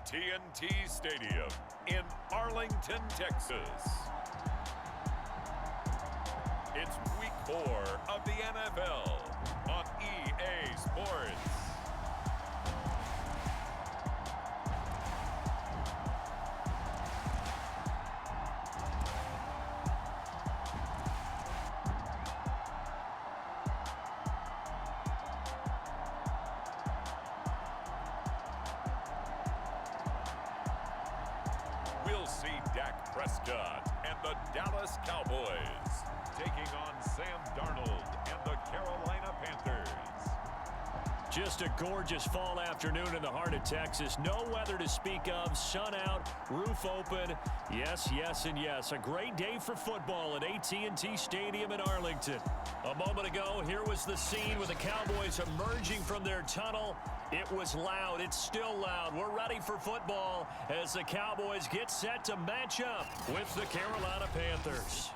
AT&T Stadium in Arlington, Texas. It's week 4 of the NFL on EA Sports. We'll see Dak Prescott and the Dallas Cowboys taking on Sam Darnold and the Carolina Panthers. Just a gorgeous fall afternoon in the heart of Texas. No weather to speak of. Sun out, roof open. Yes, yes, and yes. A great day for football at AT&T Stadium in Arlington. A moment ago, here was the scene with the Cowboys emerging from their tunnel. It was loud. It's still loud. We're ready for football as the Cowboys get set to match up with the Carolina Panthers.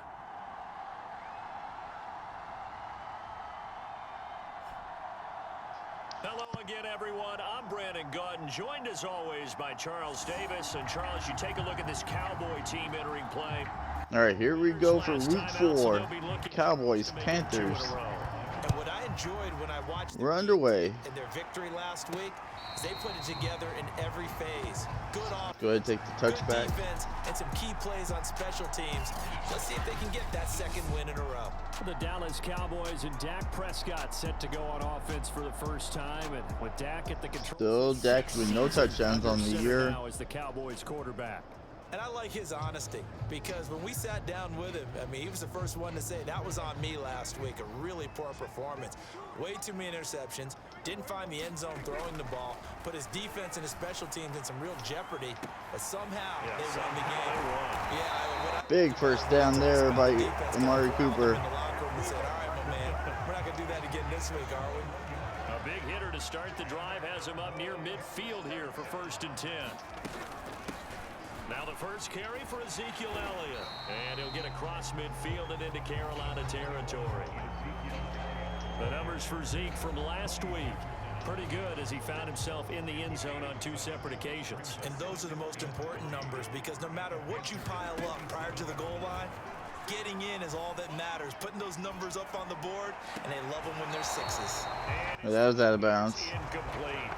Hello again, everyone. I'm Brandon Gautin, joined as always by Charles Davis. And Charles, you take a look at this Cowboy team entering play. All right, here we go for week 4. Cowboys, Panthers. And what I enjoyed when I watched We're underway. in their victory last week is they put it together in every phase. Good offense, Go ahead and take the touchback. defense, and some key plays on special teams. Let's see if they can get that second win in a row. The Dallas Cowboys and Dak Prescott set to go on offense for the first time, and with Dak at the control. Still Dak with no touchdowns on the year. Now as the Cowboys quarterback. And I like his honesty because when we sat down with him, I mean, he was the first one to say that was on me last week. A really poor performance. Way too many interceptions. Didn't find the end zone throwing the ball. Put his defense and his special teams in some real jeopardy. But somehow they won the game. Big first down there by Amari Cooper. In the locker room and said, all right, my man, we're not going to do that again this week, are we? A big hitter to start the drive has him up near midfield here for 1st and 10. Now the first carry for Ezekiel Elliott. And he'll get across midfield and into Carolina territory. The numbers for Zeke from last week. Pretty good as he found himself in the end zone on 2 separate occasions. And those are the most important numbers because no matter what you pile up prior to the goal line, getting in is all that matters. Putting those numbers up on the board, and they love them when they're 6s. That was out of bounds. Incomplete.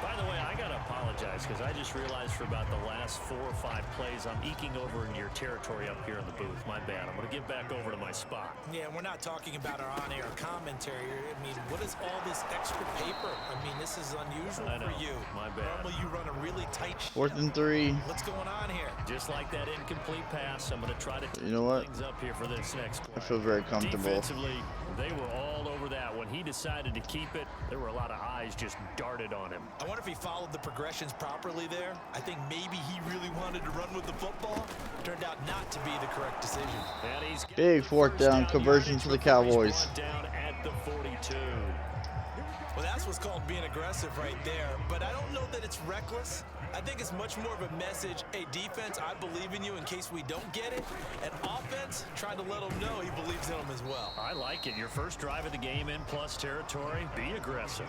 By the way, I got to apologize because I just realized for about the last 4 or 5 plays, I'm eking over into your territory up here in the booth. My bad. I'm going to get back over to my spot. Yeah, we're not talking about our on-air commentary. I mean, what is all this extra paper? I mean, this is unusual for you. My bad. Normally you run a really tight ship. 4th and 3. What's going on here? Just like that incomplete pass, I'm going to try to You know what? things up here for this next play. I feel very comfortable. Defensively, they were all over that. When he decided to keep it, there were a lot of eyes just darted on him. I wonder if he followed the progressions properly there. I think maybe he really wanted to run with the football. Turned out not to be the correct decision. And he's Big 4th down conversion for the Cowboys. Down at the 42. Well, that's what's called being aggressive right there. But I don't know that it's reckless. I think it's much more of a message. Hey, defense, I believe in you in case we don't get it. And offense, trying to let him know he believes in him as well. I like it. Your first drive of the game in plus territory. Be aggressive.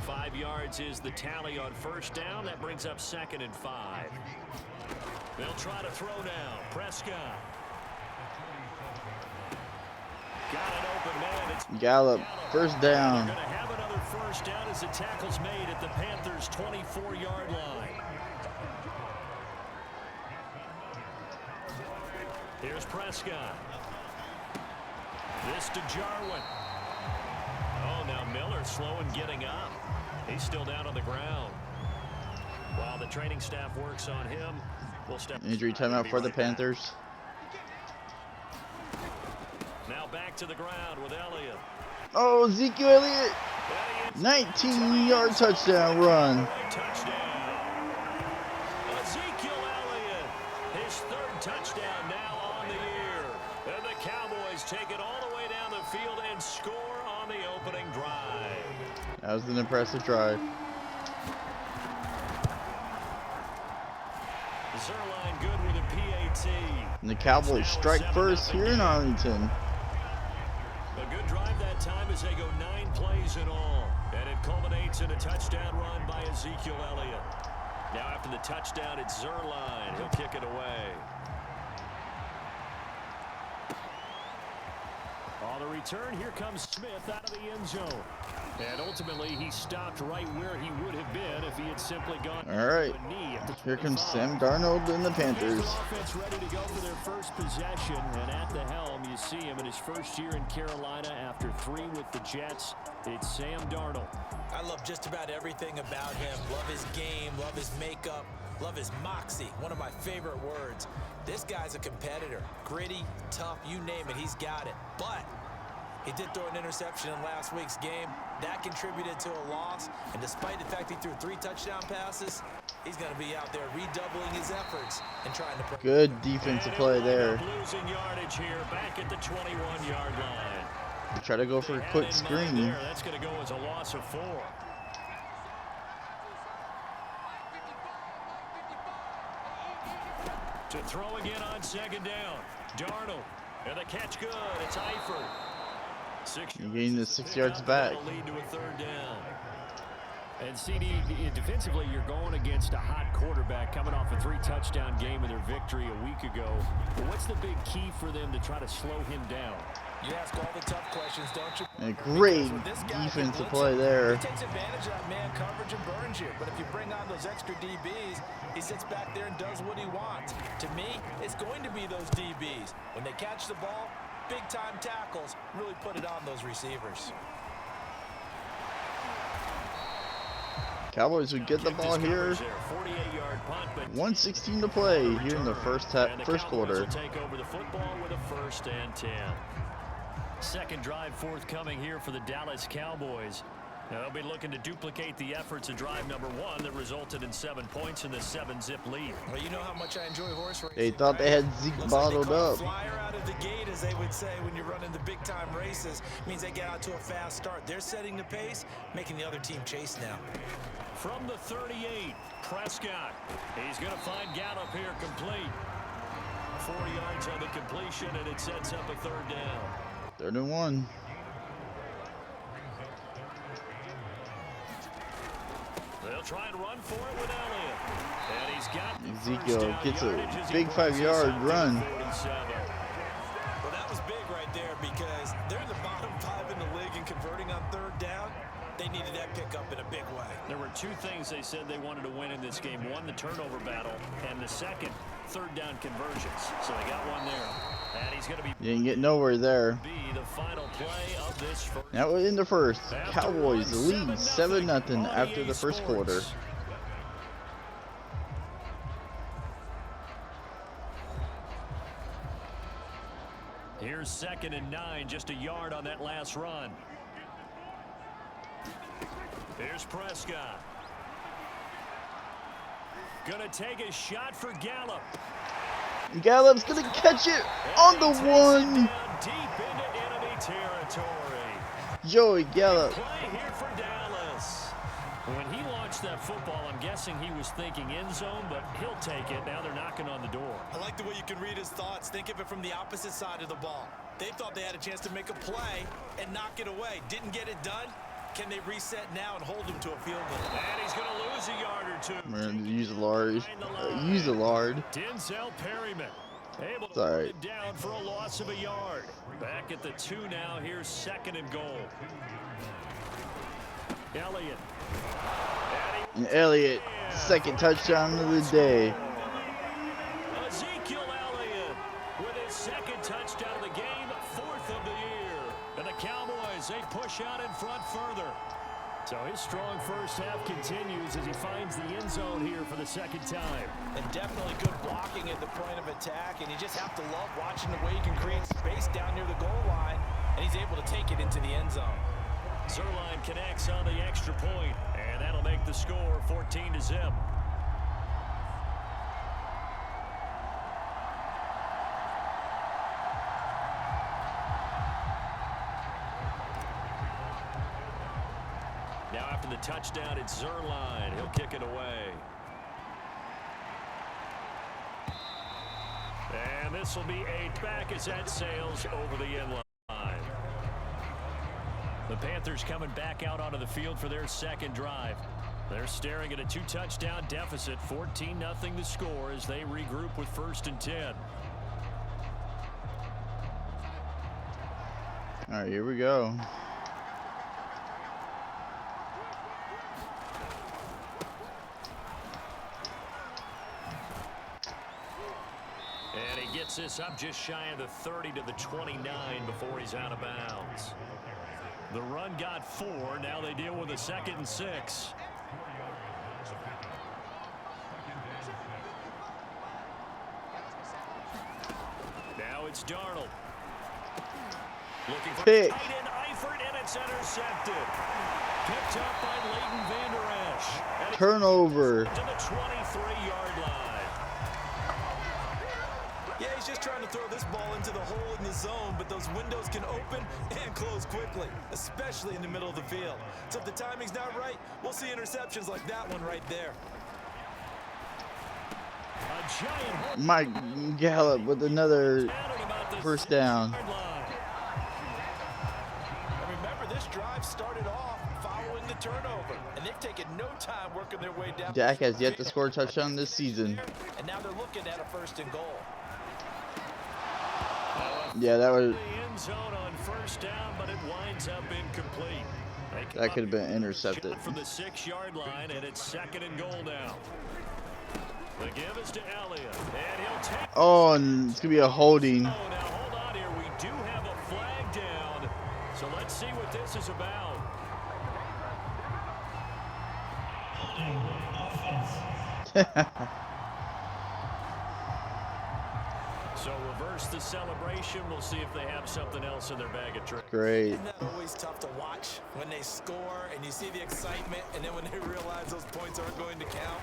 5 yards is the tally on 1st down. That brings up 2nd and 5. They'll try to throw now. Prescott. Got an open man. It's Gallup, 1st down. They're going to have another 1st down as the tackle's made at the Panthers' 24-yard line. Here's Prescott. This to Jarwin. Oh, now Miller slow in getting up. He's still down on the ground. While the training staff works on him, we'll step Injury timeout for the Panthers. Now back to the ground with Elliott. Oh, Ezekiel Elliott. 19-yard touchdown run. Touchdown. Ezekiel Elliott, his 3rd touchdown now on the year. And the Cowboys take it all the way down the field and score on the opening drive. That was an impressive drive. Zerline good with a PAT. And the Cowboys strike first here in Arlington. A good drive that time as they go 9 plays in all. And it culminates in a touchdown run by Ezekiel Elliott. Now after the touchdown, it's Zerline. He'll kick it away. On the return, here comes Smith out of the end zone. And ultimately, he stopped right where he would have been if he had simply gone. All right. Here comes Sam Darnold and the Panthers. Offense ready to go for their first possession. And at the helm, you see him in his first year in Carolina after 3 with the Jets. It's Sam Darnold. I love just about everything about him. Love his game, love his makeup, love his moxie. One of my favorite words. This guy's a competitor. Gritty, tough, you name it, he's got it. But he did throw an interception in last week's game. That contributed to a loss. And despite the fact he threw 3 touchdown passes, he's going to be out there redoubling his efforts and trying to put. Good defensive play there. Losing yardage here, back at the 21-yard line. Try to go for a quick screen. That's going to go as a loss of 4. To throw again on second down. Darnold. And the catch good. It's Eifert. You gain the 6 yards back. Lead to a 3rd down. And CD, defensively, you're going against a hot quarterback coming off a 3-touchdown game in their victory a week ago. But what's the big key for them to try to slow him down? You ask all the tough questions, don't you? A great defensive play there. He takes advantage of that man coverage and burns you. But if you bring on those extra DBs, he sits back there and does what he wants. To me, it's going to be those DBs. When they catch the ball, big-time tackles really put it on those receivers. Cowboys would get the ball here. 1:16 to play here in the first quarter. Will take over the football with a 1st and 10. Second drive forthcoming here for the Dallas Cowboys. Now they'll be looking to duplicate the efforts of drive number 1 that resulted in 7 points in the 7-zip lead. Well, you know how much I enjoy horse racing. They thought they had Zeke bottled up. Flyer out of the gate, as they would say when you're running the big-time races. Means they get out to a fast start. They're setting the pace, making the other team chase now. From the 38, Prescott. He's going to find Gallup here complete. 4 yards on the completion, and it sets up a 3rd down. 3rd and 1. They'll try and run for it with Elliott. And he's got Ezekiel gets a big 5-yard run. Well, that was big right there because they're in the bottom 5 in the league and converting on 3rd down. They needed that pickup in a big way. There were 2 things they said they wanted to win in this game. 1, the turnover battle, and the second, 3rd down conversions. So they got 1 there. And he's going to be. You didn't get nowhere there. Be the final play of this first. That was in the first. Cowboys lead 7-0 after the first quarter. Here's 2nd and 9, just a yard on that last run. Here's Prescott. Gonna take a shot for Gallup. Gallup's gonna catch it on the 1. Deep into enemy territory. Joey Gallup. Play here for Dallas. When he launched that football, I'm guessing he was thinking end zone, but he'll take it. Now they're knocking on the door. I like the way you can read his thoughts. Think of it from the opposite side of the ball. They thought they had a chance to make a play and knock it away. Didn't get it done. Can they reset now and hold him to a field goal? And he's going to lose a yard or 2. We're going to use a lard. Use a lard. Denzel Perryman able to put it down for a loss of a yard. Back at the 2 now. Here's 2nd and goal. Elliott. And Elliott, 2nd touchdown of the day. Ezekiel Elliott with his 2nd touchdown of the game, 4th of the year. And the Cowboys, they push out in front further. So his strong first half continues as he finds the end zone here for the 2nd time. And definitely good blocking at the point of attack, and you just have to love watching the way he can create space down near the goal line, and he's able to take it into the end zone. Zerline connects on the extra point, and that'll make the score 14-0. Now after the touchdown, it's Zerline. He'll kick it away. And this will be 8 back as that sails over the end line. The Panthers coming back out onto the field for their second drive. They're staring at a 2-touchdown deficit, 14-0 the score as they regroup with 1st and 10. All right, here we go. And he gets this up just shy of the 30 to the 29 before he's out of bounds. The run got 4. Now they deal with a 2nd and 6. Now it's Darnold. Looking for Pick. tight end Eifert, and it's intercepted. Picked up by Leighton Vander Esch. Turnover. To the 23-yard line. Yeah, he's just trying to throw this ball into the hole in the zone, but those windows can open and close quickly, especially in the middle of the field. So if the timing's not right, we'll see interceptions like that one right there. A giant Mike Gallup with another first down. Remember, this drive started off following the turnover, and they've taken no time working their way down. Dak has yet to score a touchdown this season. And now they're looking at a 1st and goal. Yeah, that was. the end zone on 1st down, but it winds up incomplete. That could have been intercepted. Shot from the 6-yard line, and it's 2nd and goal now. The give is to Elliott, and he'll take. Oh, and it's gonna be a holding. Oh, now hold on here. We do have a flag down, so let's see what this is about. So reverse the celebration. We'll see if they have something else in their bag of tricks. Great. Isn't that always tough to watch when they score and you see the excitement, and then when they realize those points aren't going to count?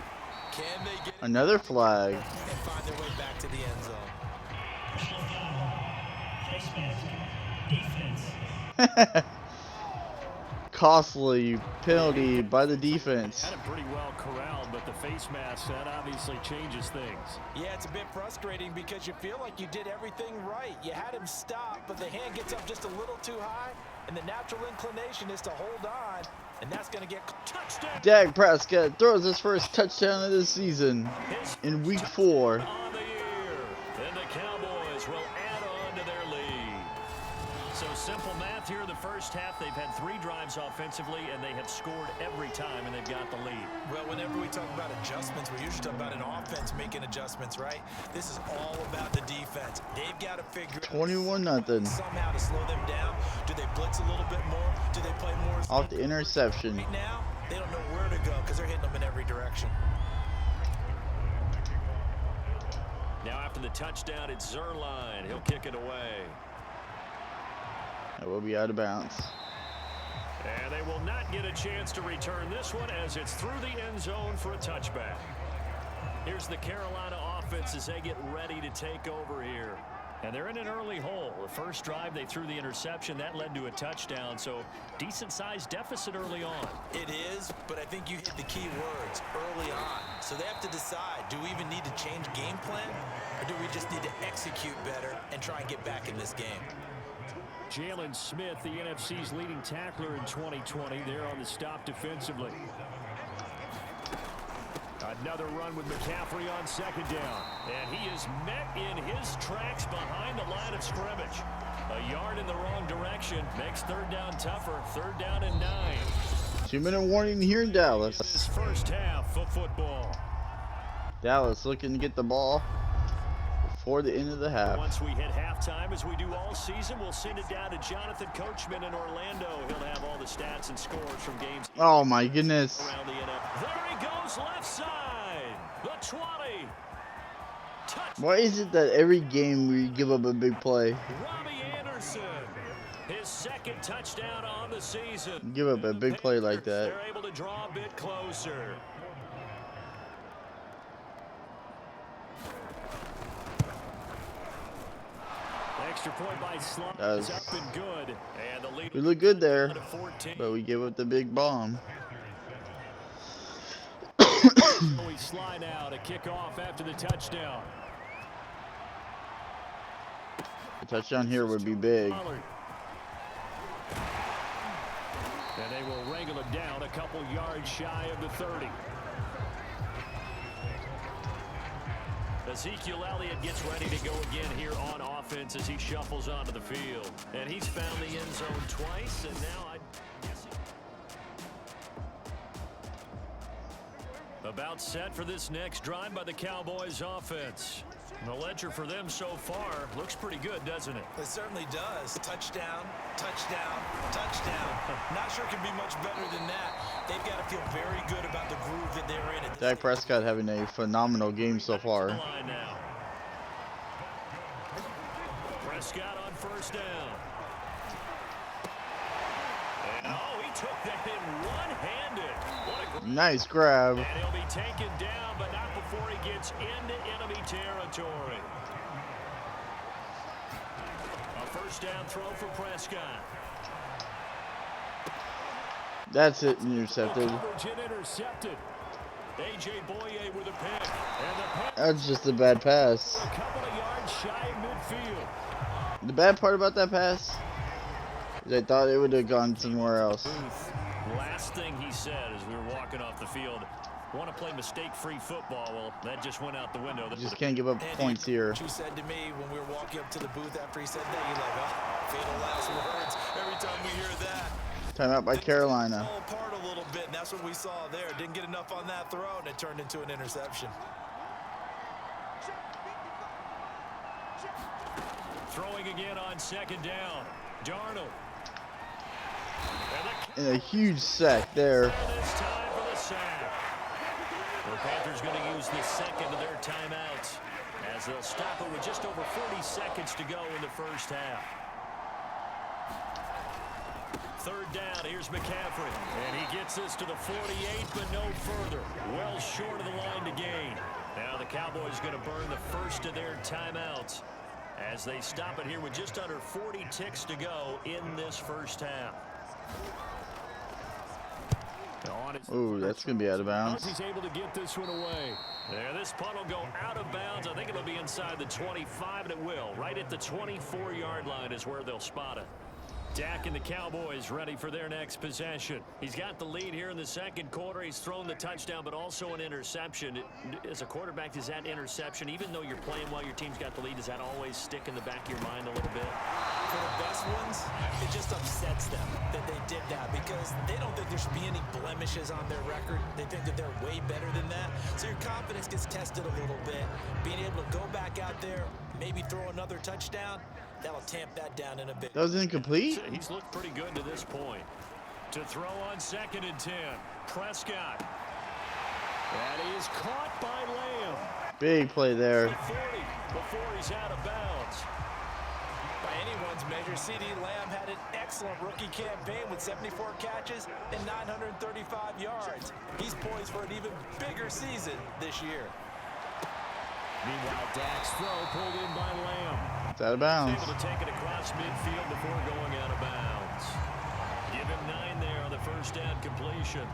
Can they get Another flag. and find their way back to the end zone? Costly penalty by the defense. Had it pretty well corralled, but the face mask, that obviously changes things. Yeah, it's a bit frustrating because you feel like you did everything right. You had him stop, but the hand gets up just a little too high, and the natural inclination is to hold on, and that's going to get touchdown. Dak Prescott throws his first touchdown of the season in week 4. On the year, and the Cowboys will add on to their lead. So simple math here in the first half. They've had 3 drives offensively, and they have scored every time, and they've got the lead. Well, whenever we talk about adjustments, we usually talk about an offense making adjustments, right? This is all about the defense. They've got to figure 21-0. somehow to slow them down. Do they blitz a little bit more? Do they play more? Off the interception. Right now, they don't know where to go because they're hitting them in every direction. Now after the touchdown, it's Zerline. He'll kick it away. That will be out of bounds. And they will not get a chance to return this one as it's through the end zone for a touchback. Here's the Carolina offense as they get ready to take over here. And they're in an early hole. The first drive, they threw the interception. That led to a touchdown, so decent-sized deficit early on. It is, but I think you hit the key words early on. So they have to decide, do we even need to change game plan, or do we just need to execute better and try and get back in this game? Jalen Smith, the NFC's leading tackler in 2020, there on the stop defensively. Another run with McCaffrey on 2nd down. And he is met in his tracks behind the line of scrimmage. A yard in the wrong direction makes 3rd down tougher. 3rd down and 9. 2-minute warning here in Dallas. This first half of football. Dallas looking to get the ball before the end of the half. Once we hit halftime, as we do all season, we'll send it down to Jonathan Coachman in Orlando. He'll have all the stats and scores from games. Oh my goodness. Around the NFL. There he goes, left side. The 20. Touch. Why is it that every game we give up a big play? Robbie Anderson. His 2nd touchdown on the season. Give up a big play like that. They're able to draw a bit closer. Extra point by Slot is up and good. And the lead We look good there, to 14. but we give up the big bomb. We slide now to kick off after the touchdown. A touchdown here would be big. And they will wrangle him down a couple yards shy of the 30. Ezekiel Elliott gets ready to go again here on offense as he shuffles onto the field. And he's found the end zone twice, and now about set for this next drive by the Cowboys offense. And the ledger for them so far looks pretty good, doesn't it? It certainly does. Touchdown, touchdown, touchdown. Not sure it can be much better than that. They've got to feel very good about the groove that they're in. Dak Prescott having a phenomenal game so far. Prescott on first down. And, oh, he took that in one-handed. Nice grab. And he'll be taken down, but not before he gets into enemy territory. A first down throw for Prescott. That's it, intercepted. Intercepted. A.J. Boye with a pick. That's just a bad pass. A couple of yards shy of midfield. The bad part about that pass is I thought it would have gone somewhere else. Last thing he said as we were walking off the field, want to play mistake-free football. Well, that just went out the window. You just can't give up points here. What you said to me when we were walking up to the booth after he said that, you're like, oh, fatal last words. Every time we hear that. Timeout by Carolina. Fall apart a little bit, and that's what we saw there. Didn't get enough on that throw, and it turned into an interception. Throwing again on second down. Darnold. And a huge sack there. This time for the sack. The Panthers going to use the second of their timeouts as they'll stop it with just over 40 seconds to go in the first half. Third down, here's McCaffrey. And he gets this to the 48, but no further. Well short of the line to gain. Now the Cowboys going to burn the first of their timeouts as they stop it here with just under 40 ticks to go in this first half. Oh, that's going to be out of bounds. He's able to get this one away. Yeah, this punt will go out of bounds. I think it'll be inside the 25, and it will. Right at the 24-yard line is where they'll spot it. Dak and the Cowboys ready for their next possession. He's got the lead here in the second quarter. He's thrown the touchdown, but also an interception. As a quarterback, does that interception, even though you're playing while your team's got the lead, does that always stick in the back of your mind a little bit? For the best ones, it just upsets them that they did that because they don't think there should be any blemishes on their record. They think that they're way better than that. So your confidence gets tested a little bit. Being able to go back out there, maybe throw another touchdown, that'll tamp that down in a bit. That was incomplete? He's looked pretty good to this point. To throw on 2nd and 10. Prescott. That is caught by Lamb. Big play there. 40 before he's out of bounds. By anyone's measure, C.D. Lamb had an excellent rookie campaign with 74 catches and 935 yards. He's poised for an even bigger season this year. Meanwhile, Dak's throw pulled in by Lamb. It's out of bounds. He's able to take it across midfield before going out of bounds. Give him 9 there on the first down completion.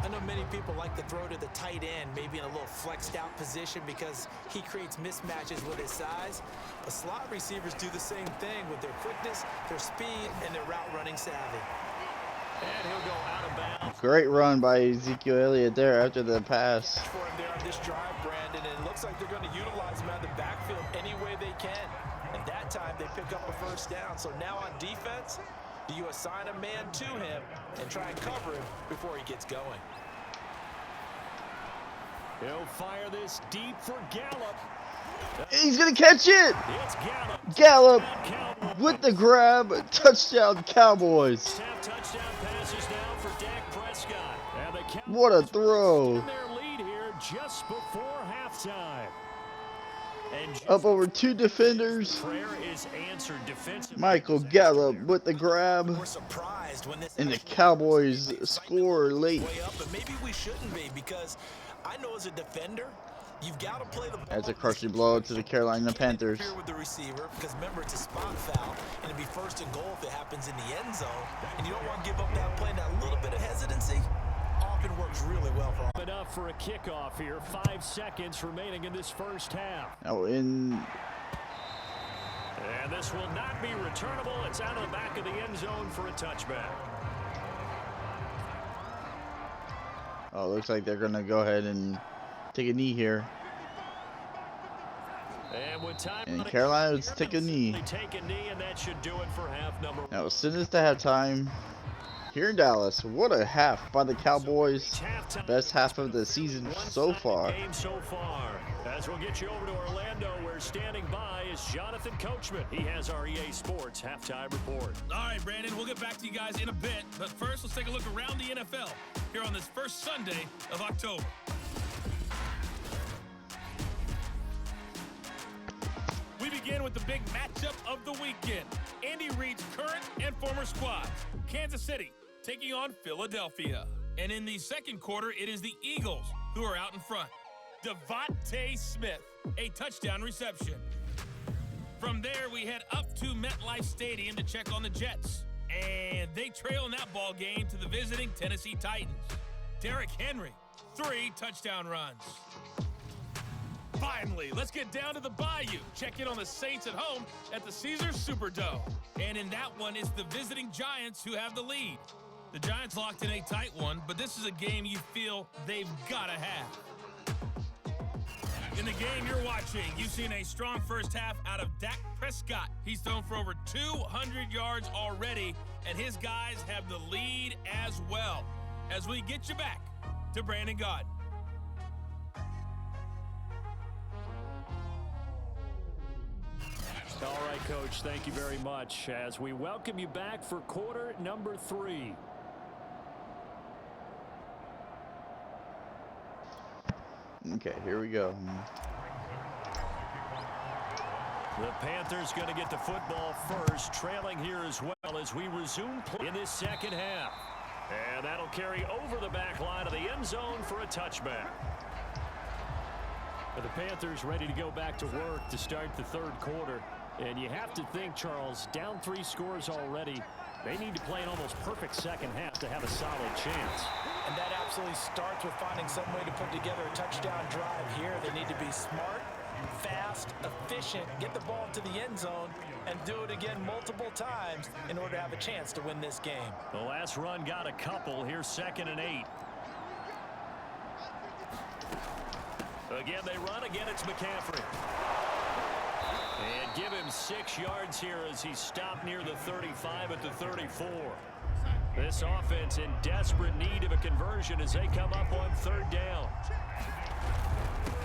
I know many people like to throw to the tight end, maybe in a little flexed out position because he creates mismatches with his size. But slot receivers do the same thing with their quickness, their speed, and their route running savvy. And he'll go out of bounds. Great run by Ezekiel Elliott there after the pass. For him there on this drive, Brandon, and it looks like they're going to utilize him out of the backfield any way they can. And that time they pick up a first down. So now on defense, do you assign a man to him and try and cover him before he gets going? He'll fire this deep for Gallup. He's going to catch it. It's Gallup. Gallup with the grab. Touchdown, Cowboys. Touchdown passes now for Dak Prescott. And the Cowboys What a throw. in their lead here just before halftime. And Up over 2 defenders. prayer is answered defensively. Michael Gallup with the grab. We're surprised when this And the Cowboys score late. way up, but maybe we shouldn't be because I know as a defender, you've got to play the ball. That's a crushing blow to the Carolina Panthers. With the receiver, because remember it's a spot foul, and it'd be 1st and goal if it happens in the end zone, and you don't want to give up that play. That little bit of hesitancy often works really well for them. Enough for a kickoff here. 5 seconds remaining in this first half. Now in And this will not be returnable. It's out of the back of the end zone for a touchback. Oh, looks like they're going to go ahead and take a knee here. And Carolina would take a knee. And that should do it for half number one. Now, as soon as they have time here in Dallas, what a half by the Cowboys. Best half of the season so far. As we'll get you over to Orlando, where standing by is Jonathan Coachman. He has our EA Sports halftime report. All right, Brandon, we'll get back to you guys in a bit. But first, let's take a look around the NFL here on this first Sunday of October. We begin with the big matchup of the weekend. Andy Reid's current and former squads. Kansas City taking on Philadelphia. And in the second quarter, it is the Eagles who are out in front. Devontae Smith, a touchdown reception. From there, we head up to MetLife Stadium to check on the Jets. And they trail in that ball game to the visiting Tennessee Titans. Derrick Henry, 3 touchdown runs. Finally, let's get down to the Bayou. Check in on the Saints at home at the Caesars Superdome. And in that one, it's the visiting Giants who have the lead. The Giants locked in a tight one, but this is a game you feel they've got to have. In the game you're watching, you've seen a strong first half out of Dak Prescott. He's thrown for over 200 yards already, and his guys have the lead as well. As we get you back to Brandon Gaudin. All right, Coach, thank you very much as we welcome you back for quarter number 3. Okay, here we go. The Panthers going to get the football first, trailing here as well as we resume play in this second half. And that'll carry over the back line of the end zone for a touchback. But the Panthers ready to go back to work to start the third quarter. And you have to think, Charles, down 3 scores already. They need to play an almost perfect second half to have a solid chance. And that absolutely starts with finding some way to put together a touchdown drive here. They need to be smart, fast, efficient, get the ball to the end zone, and do it again multiple times in order to have a chance to win this game. The last run got a couple. Here's 2nd and 8. Again, they run. Again, it's McCaffrey. And give him 6 yards here as he stopped near the 35 at the 34. This offense in desperate need of a conversion as they come up on 3rd down.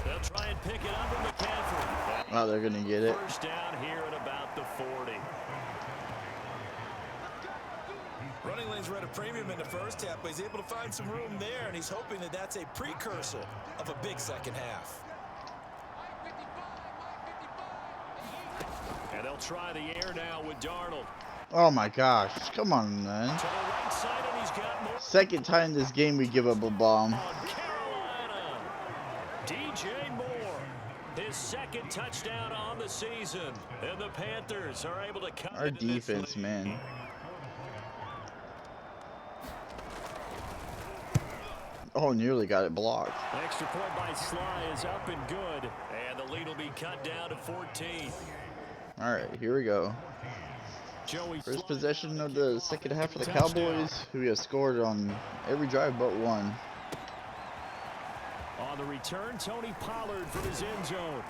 They'll try and pick it up with McCaffrey. Wow, they're going to get it. First down here at about the 40. Running lanes were at a premium in the first half, but he's able to find some room there, and he's hoping that that's a precursor of a big second half. And they'll try the air now with Darnold. Oh my gosh, come on, man. To the right side, and he's got more. Second time this game we give up a bomb. On Carolina, DJ Moore, his 2nd touchdown on the season. And the Panthers are able to cut Our into this defense, lead. man. Oh, nearly got it blocked. Extra point by Sly is up and good. And the lead will be cut down to 14. All right, here we go. Joey First possession of the second half for the Cowboys, who have scored on every drive but one. On the return, Tony Pollard from his end zone.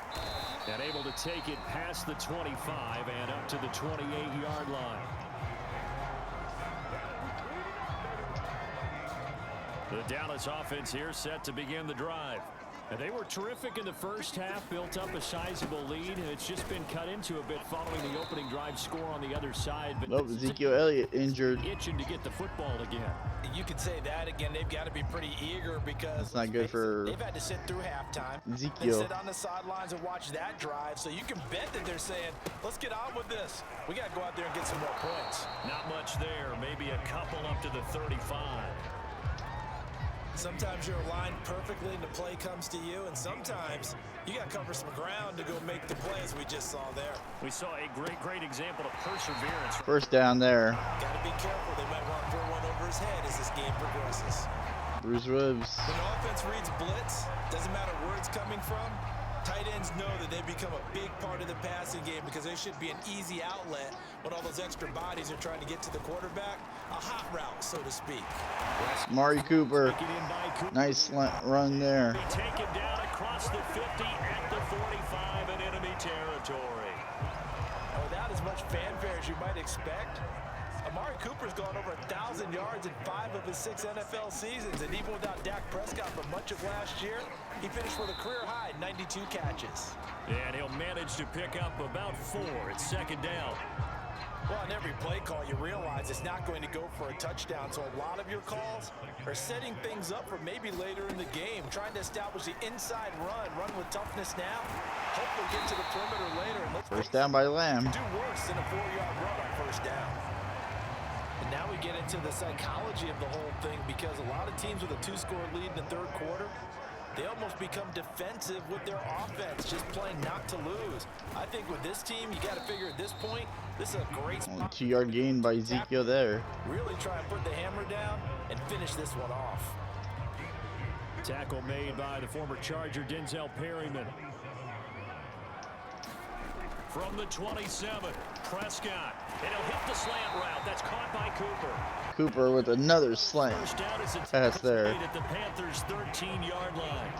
And able to take it past the 25 and up to the 28-yard line. The Dallas offense here set to begin the drive. And they were terrific in the first half, built up a sizable lead, and it's just been cut into a bit following the opening drive score on the other side. But Nope, Ezekiel Elliott injured. Itching to get the football again. You could say that again. They've got to be pretty eager because That's not good for they've had to sit through halftime. Ezekiel. Sit on the sidelines and watch that drive. So you can bet that they're saying, let's get on with this. We got to go out there and get some more points. Not much there. Maybe a couple up to the 35. Sometimes you're aligned perfectly and the play comes to you, and sometimes you got to cover some ground to go make the plays we just saw there. We saw a great example of perseverance. First down there. Got to be careful. They might want to throw one over his head as this game progresses. Bruce Ribs. When the offense reads blitz, doesn't matter where it's coming from, Tight ends know that they've become a big part of the passing game because they should be an easy outlet when all those extra bodies are trying to get to the quarterback. A hot route, so to speak. Amari Cooper. Nice slant run there. Taken down across the 50 at the 45 in enemy territory. Without as much fanfare as you might expect, Amari Cooper's gone over 1,000 yards in 5 of his 6 NFL seasons, and even without Dak Prescott for much of last year, he finished with a career-high 92 catches. And he'll manage to pick up about 4 at second down. Well, on every play call, you realize it's not going to go for a touchdown, so a lot of your calls are setting things up for maybe later in the game, trying to establish the inside run with toughness now, hopefully get to the perimeter later. And First down by Lamb. Do worse than a 4-yard run on first down. And now we get into the psychology of the whole thing, because a lot of teams with a 2-score lead in the third quarter, they almost become defensive with their offense, just playing not to lose. I think with this team, you got to figure at this point, this is a great spot. Only 2-yard gain by Ezekiel there. Really try and put the hammer down and finish this one off. Tackle made by the former Charger, Denzel Perryman. From the 27, Prescott. And he'll hit the slant route. That's caught by Cooper. Cooper with another slant pass there. At the Panthers' 13-yard line.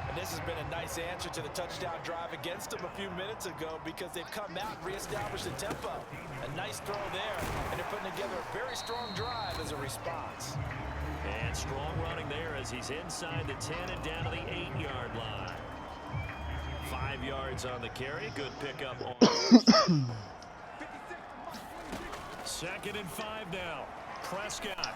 And this has been a nice answer to the touchdown drive against them a few minutes ago, because they've come out and reestablished the tempo. A nice throw there, and they're putting together a very strong drive as a response. And strong running there as he's inside the 10 and down to the 8-yard line. 5 yards on the carry. Good pickup on. 2nd and 5 now. Prescott.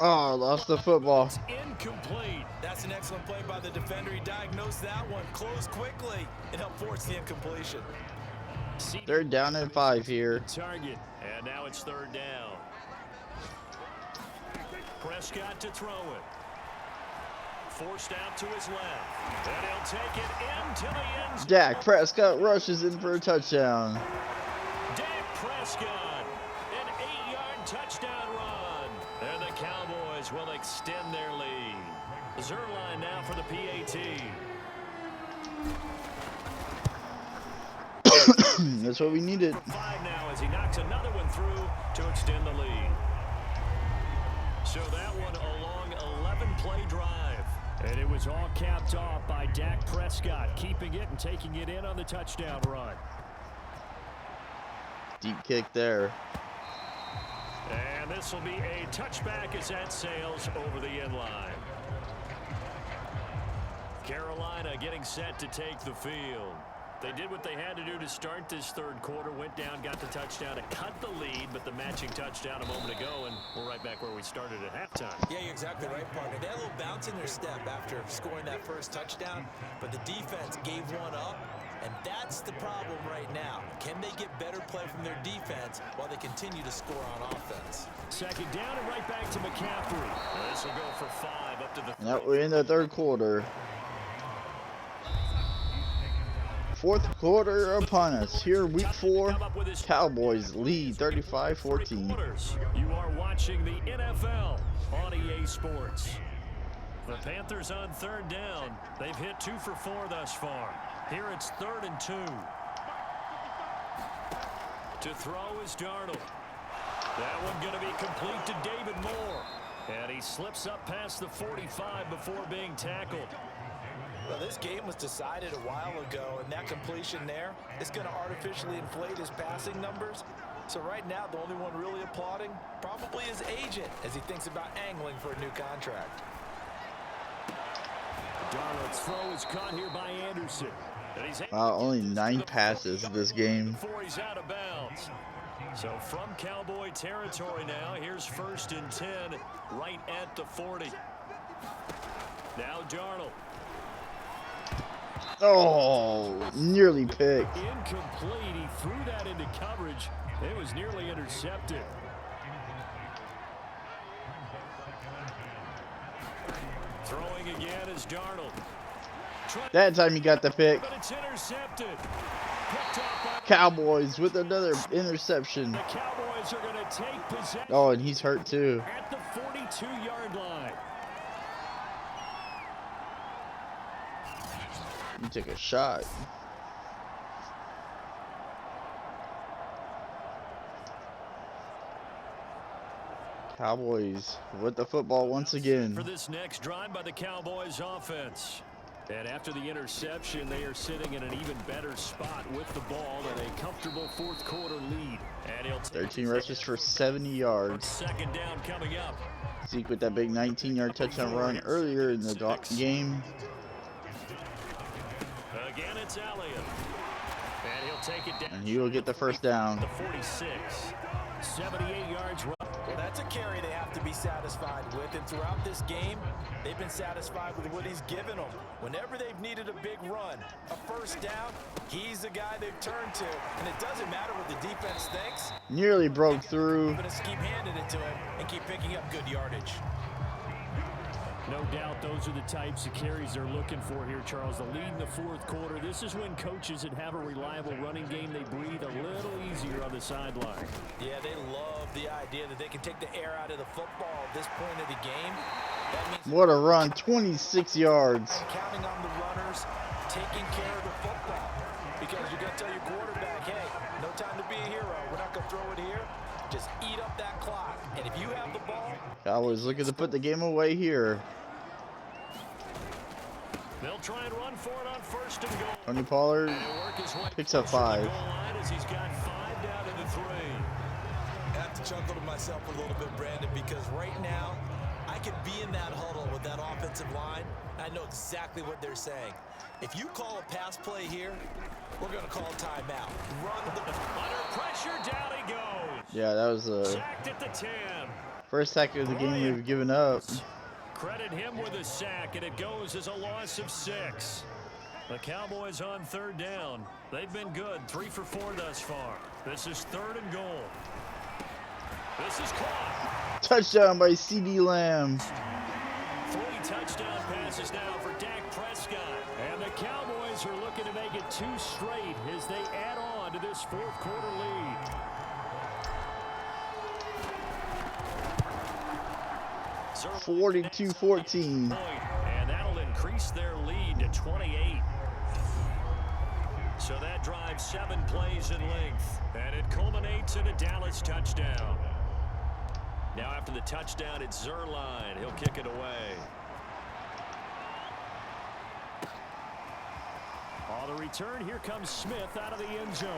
Oh, lost the football. Incomplete. That's an excellent play by the defender. He diagnosed that one, closed quickly, and helped force the incompletion. They're down at 5 here. Target, and now it's 3rd down. Prescott to throw it. Forced out to his left. And he'll take it into the end zone. Dak Prescott rushes in for a touchdown. Dak Prescott, an 8-yard touchdown run. And the Cowboys will extend their lead. Zerline now for the PAT. That's what we needed. 5 now as he knocks another one through to extend the lead. So that one a long 11-play drive. And it was all capped off by Dak Prescott, keeping it and taking it in on the touchdown run. Deep kick there. And this will be a touchback as that sails over the end line. Carolina getting set to take the field. They did what they had to do to start this third quarter, went down, got the touchdown to cut the lead, but the matching touchdown a moment ago, and we're right back where we started at halftime. Yeah, you're exactly right, partner. They had a little bounce in their step after scoring that first touchdown, but the defense gave one up, and that's the problem right now. Can they get better play from their defense while they continue to score on offense? 2nd down and right back to McCaffrey. This will go for 5 up to the. Now we're in the third quarter. Fourth quarter upon us. Here, week 4, Cowboys lead 35-14. You are watching the NFL on EA Sports. The Panthers on 3rd down. They've hit 2 for 4 thus far. Here it's 3rd and 2. To throw is Darnold. That one going to be complete to David Moore. And he slips up past the 45 before being tackled. Well, this game was decided a while ago, and that completion there is going to artificially inflate his passing numbers. So right now, the only one really applauding probably his agent as he thinks about angling for a new contract. Darnold's throw is caught here by Anderson. Wow, only 9 passes this game. Before he's out of bounds. So from Cowboy territory now, here's 1st and 10 right at the 40. Now Darnold. Oh, nearly picked. Incomplete. He threw that into coverage. It was nearly intercepted. Throwing again is Darnold. That time he got the pick. But it's intercepted. Picked off by Cowboys with another interception. the Cowboys are going to take possession. Oh, and he's hurt too. At the 42-yard line. You took a shot. Cowboys with the football once again. For this next drive by the Cowboys offense. And after the interception, they are sitting in an even better spot with the ball and a comfortable fourth quarter lead. And he'll 13 rushes for 70 yards. Second down coming up. Zeke with that big 19-yard touchdown run earlier in the game. Again, it's Elliott. And he'll take it down. And he will get the first down. The 46. 78 yards. Well, that's a carry they have to be satisfied with, and throughout this game, they've been satisfied with what he's given them. Whenever they've needed a big run, a first down, he's the guy they've turned to, and it doesn't matter what the defense thinks. Nearly broke through. But just keep handing it to him and keep picking up good yardage. No doubt those are the types of carries they're looking for here, Charles. The lead in the fourth quarter. This is when coaches that have a reliable running game, they breathe a little easier on the sideline. Yeah, they love the idea that they can take the air out of the football at this point of the game. That means What a run, 26 yards. counting on the runners, taking care of the football. Because you're going to tell your quarterback, hey, no time to be a hero. We're not going to throw it here. Just eat up that clock. And if you have the ball, Cowboys looking to put the game away here. They'll try and run for it on first and goal. Tony Pollard picks up 5. He's got 5 down to the 3. I have to chuckle to myself a little bit, Brandon, because right now I could be in that huddle with that offensive line. I know exactly what they're saying. If you call a pass play here, we're going to call timeout. Run the under pressure, down he goes. Yeah, that was the Sacked at the 10. first sack of the game we've given up. Credit him with a sack, and it goes as a loss of 6. The Cowboys on third down. They've been good, 3 for 4 thus far. This is 3rd and goal. This is caught. Touchdown by C.D. Lamb. 3 touchdown passes now for Dak Prescott. And the Cowboys are looking to make it 2 straight as they add on to this fourth quarter lead. 42-14. And that'll increase their lead to 28. So that drives 7 plays in length. And it culminates in a Dallas touchdown. Now after the touchdown, it's Zerline. He'll kick it away. On the return, here comes Smith out of the end zone.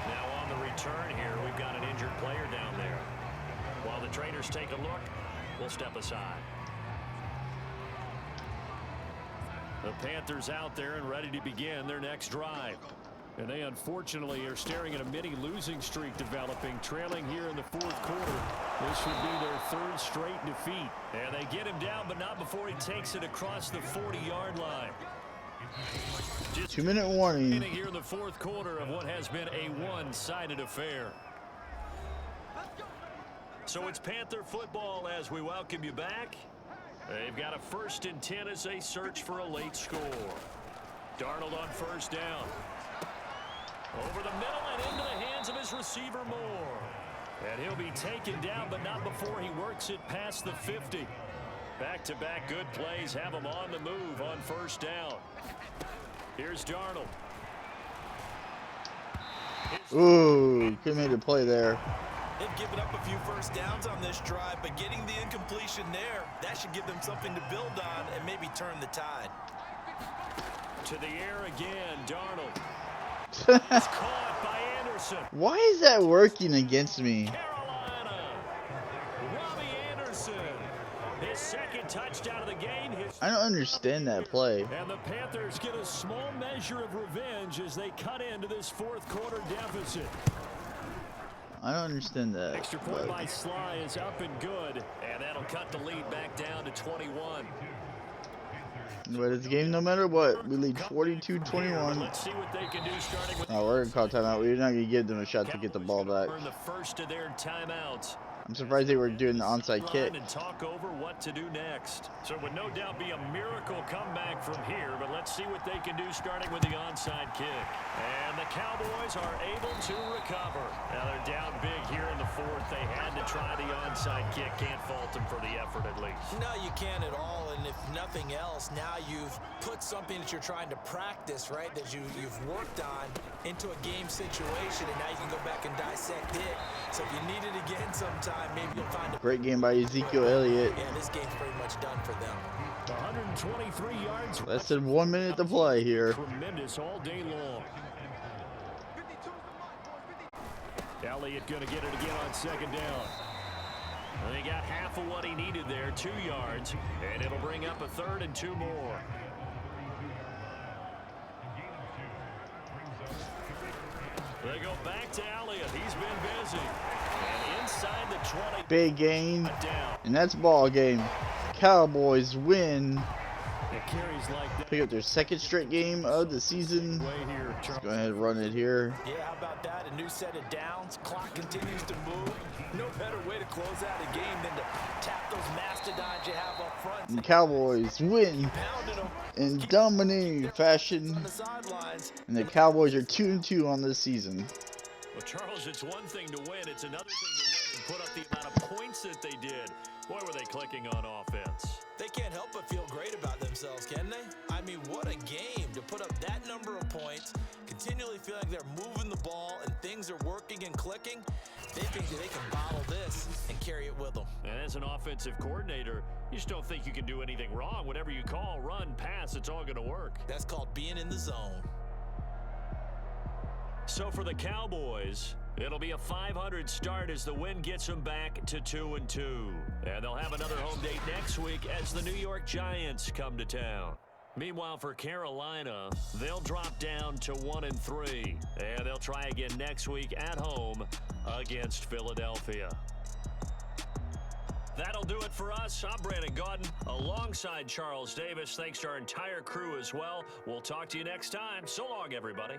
Now on the return here, we've got an injured player down there. While the trainers take a look, we'll step aside. The Panthers out there and ready to begin their next drive. And they unfortunately are staring at a mini losing streak developing, trailing here in the fourth quarter. This would be their 3rd straight defeat. And they get him down, but not before he takes it across the 40-yard line. Just 2-minute warning. here in the fourth quarter of what has been a one-sided affair. So it's Panther football as we welcome you back. They've got a 1st and 10 as they search for a late score. Darnold on first down. Over the middle and into the hands of his receiver Moore. And he'll be taken down, but not before he works it past the 50. Back-to-back good plays have him on the move on first down. Here's Darnold. Ooh, could have made a play there. they've given up a few first downs on this drive, but getting the incompletion there, that should give them something to build on and maybe turn the tide. To the air again, Darnold. It's caught by Anderson. Why is that working against me? Carolina. Robbie Anderson. His 2nd touchdown of the game. I don't understand that play. And the Panthers get a small measure of revenge as they cut into this fourth quarter deficit. I don't understand that. Extra point by Sly is up and good. And that'll cut the lead back down to 21. But it's a game no matter what. We lead 42-21. Let's see what they can do starting with. Oh, we're going to call timeout. We're not going to give them a shot to get the ball back. The first of their timeouts. I'm surprised they were doing the onside kick. And talk over what to do next. So it would no doubt be a miracle comeback from here, but let's see what they can do starting with the onside kick. And the Cowboys are able to recover. Now they're down big here in the fourth. They had to try the onside kick. Can't fault them for the effort at least. No, you can't at all. And if nothing else, now you've put something that you're trying to practice, right, that you've worked on into a game situation, and now you can go back and dissect it. So if you need it again sometime, maybe you'll find a Great game by Ezekiel Elliott. Yeah, this game's pretty much done for them. 123 yards. Less than 1 minute to play here. Tremendous all day long. Elliott going to get it again on second down. And he got half of what he needed there, 2 yards, and it'll bring up a 3rd and 2 more. They go back to Elliott. He's been busy. And inside the 20. Big gain. And that's ball game. Cowboys win. It carries like that. Pick up their 2nd straight game of the season. Let's go ahead and run it here. Yeah, how about that? A new set of downs. Clock continues to move. No better way to close out a game than to tap those mastodons you have up front. And Cowboys win in dominating fashion. On the sidelines. And the Cowboys are 2-2 on this season. Well, Charles, it's one thing to win. It's another thing to win and put up the amount of points that they did. Boy, were they clicking on offense. They can't help but feel great about themselves, can they? I mean, what a game to put up that number of points, continually feeling they're moving the ball and things are working and clicking. They think that they can bottle this and carry it with them. And as an offensive coordinator, you just don't think you can do anything wrong. Whatever you call, run, pass, it's all going to work. That's called being in the zone. So for the Cowboys, it'll be a 500 start as the win gets them back to 2-2. And they'll have another home date next week as the New York Giants come to town. Meanwhile, for Carolina, they'll drop down to 1-3. And they'll try again next week at home against Philadelphia. That'll do it for us. I'm Brandon Gaudin alongside Charles Davis. Thanks to our entire crew as well. We'll talk to you next time. So long, everybody.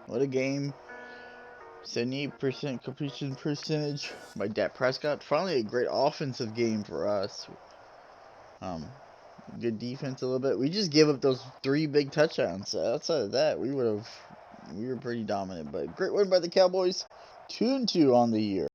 What a game. 78% completion percentage by Dak Prescott. Finally a great offensive game for us. Good defense a little bit. We just gave up those 3 big touchdowns. Outside of that, we were pretty dominant. But great win by the Cowboys. 2-2 on the year.